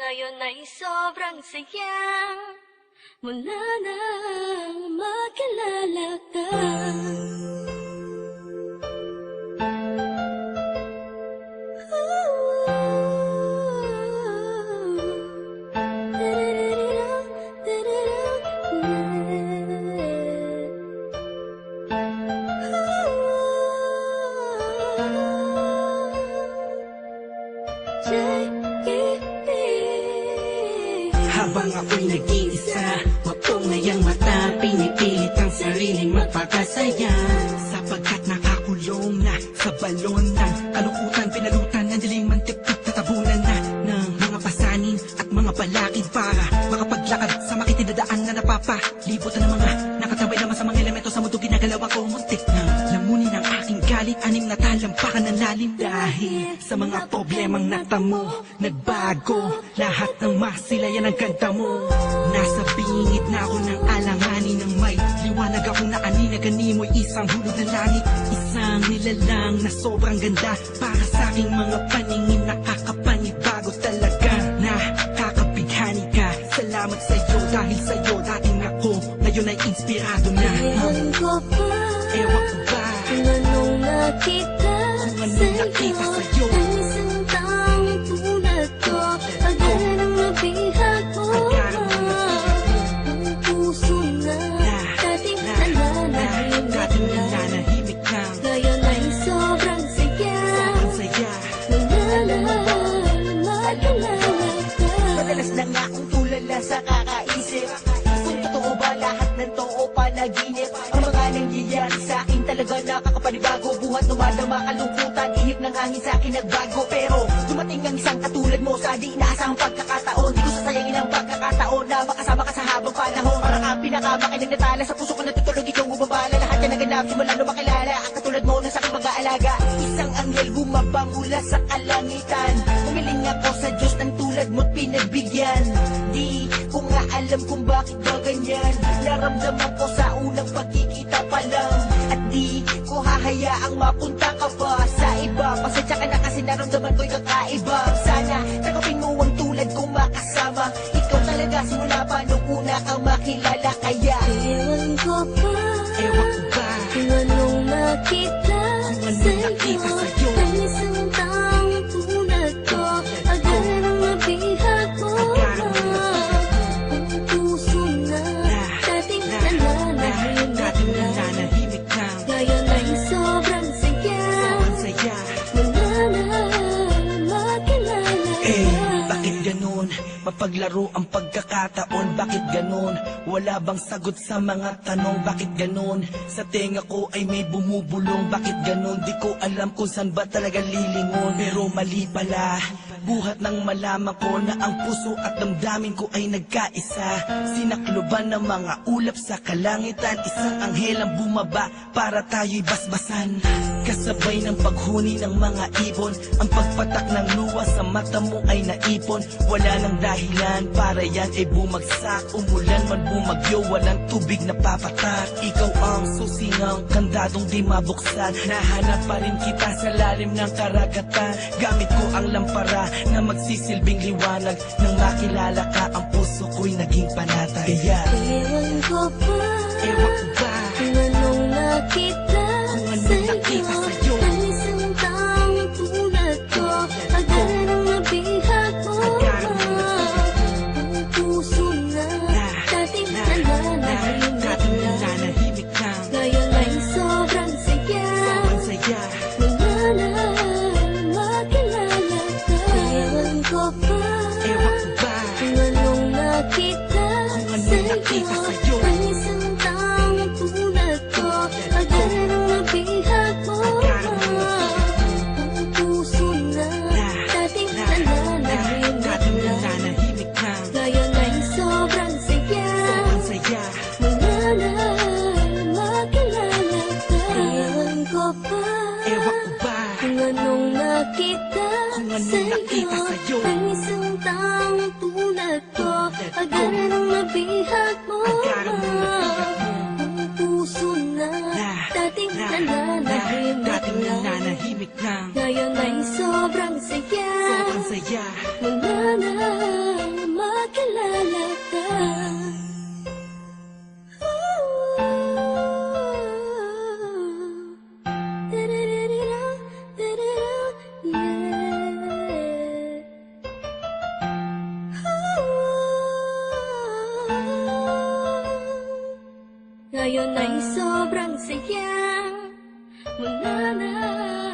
Ngayon ay sobrang saya mula nang makilala ka. Habang ako'y nag-iisa, mapungay ang mata, pinipilit ang sariling magpakasaya. Sapagkat nakakulong na sa balon ng kalungkutan, pinalutan ng dilim, mantik-tik na tabunan na ng mga pasanin at mga balakid para makapaglakad sa makitinadaan na napapalibot na ng mga nakatabay naman sa mga elemento sa mundo. Ginagalaw ako, muntik na lamunin ang aking galit, anim na talampakan ng lalim. Dahil sa mga problemang natamo, nagbago lahat ng masilayan ang ganda mo. Nasa bingit na ako ng alanganin ng may liwanag akong naani mo'y isang hulog na langit. Isang nilalang na sobrang ganda para sa aking mga paningin, nakakapanibago talaga. Nakakapighani ka, salamat sa'yo, dahil sa'yo dating ako, ngayon ay inspirado na. Ewan ko ba, Ewan ko ba kung anong nakita sa'yo, ang isang taong tulad ko, agad ang nabihag mo. Ang puso na dating nananahimik na, ngayon ay sobrang saya mula nang makilala ka. Madalas na nga akong tulala sa kakaisip kung totoo ba lahat ng to o panaginip. Ang mga nangyayari sa akin talaga nakakapanibago. Buhat numadama kalungkutan, ihip ng hangin sa akin nagbago. Pero dumating ang isang katulad mo sa di inaasahang pagkakataon. Di ko sasayangin ang pagkakataon na makasama ka sa habang panahon. Parang ang pinakamakinig na tala sa puso ko natutulog, ikaw bumabala. Lahat yan naganap simula nung makilala ang katulad mo na sa aking mag-aalaga. Isang anghel bumaba mula sa kalangitan. Umiling ako sa Diyos ng tulad mo't pinagbigyan. Di ko nga alam kung bakit ba ganyan. Naramdaman ko sa unang pagkikita pa lang. At di ko hahayaang mapunta ka pa sa iba. Pasensya ka na kasi naramdaman ko'y kakaiba. Sana tanggapin mo ang tulad kong makasama. Ikaw talaga simula pa nung una kang makilala. Kaya Ewan ko ba, Ewan ko ba kung anong nakita sa'yo, ang isang taong tulad ko, agad ang nabihag mo. Ang puso na dating nananahimik na, ngayon ay sobrang saya mula nang makilala ka. Bakit ganun? Mapaglaro ang pagkakataon. Bakit ganun? Wala bang sagot sa mga tanong? Bakit ganun? Sa tenga ko ay may bumubulong. Bakit ganun? Di ko alam kung saan ba talaga lilingon. Pero mali pala, buhat nang malaman ko na ang puso at damdamin ko ay nagkaisa. Sinakloban ng mga ulap sa kalangitan, isang anghel ang bumaba para tayo'y basbasan. Kasabay ng paghuni ng mga ibon, ang pagpatak ng luha sa mata mo ay naipon. Wala nang dahilan para yan ay bumagsak. Umulan man bumagyo, walang tubig na papatak. Ikaw ang susingang kandadong di mabuksan. Nahanap pa rin kita sa lalim ng karagatan. Gamit ko ang lampara na magsisilbing liwanag. Nang makilala ka, ang puso ko'y naging panatag. Kaya Ewan ko ba, Ewan ko ba kung anong nakita sa'yo, ang isang taong tulad ko, agad ang nabihag mo. Ang puso na dating nananahimik na, ngayon ay sobrang saya mula nang makilala ka. Ewan ko ba, kung anong nakita sa'yo, ang isang taong tulad ko, agad ang nabihag mo. Ang puso na dating nananahimik na, ngayon ay sobrang saya mula nang makilala ka. Ewan ko ba, kung anong nakita sa'yo, ang isang taong tulad ko, agad ang nabihag mo. Ang puso na dating nananahimik na, ngayon ay sobrang saya saya mula na Ngayon ay sobrang saya mo na.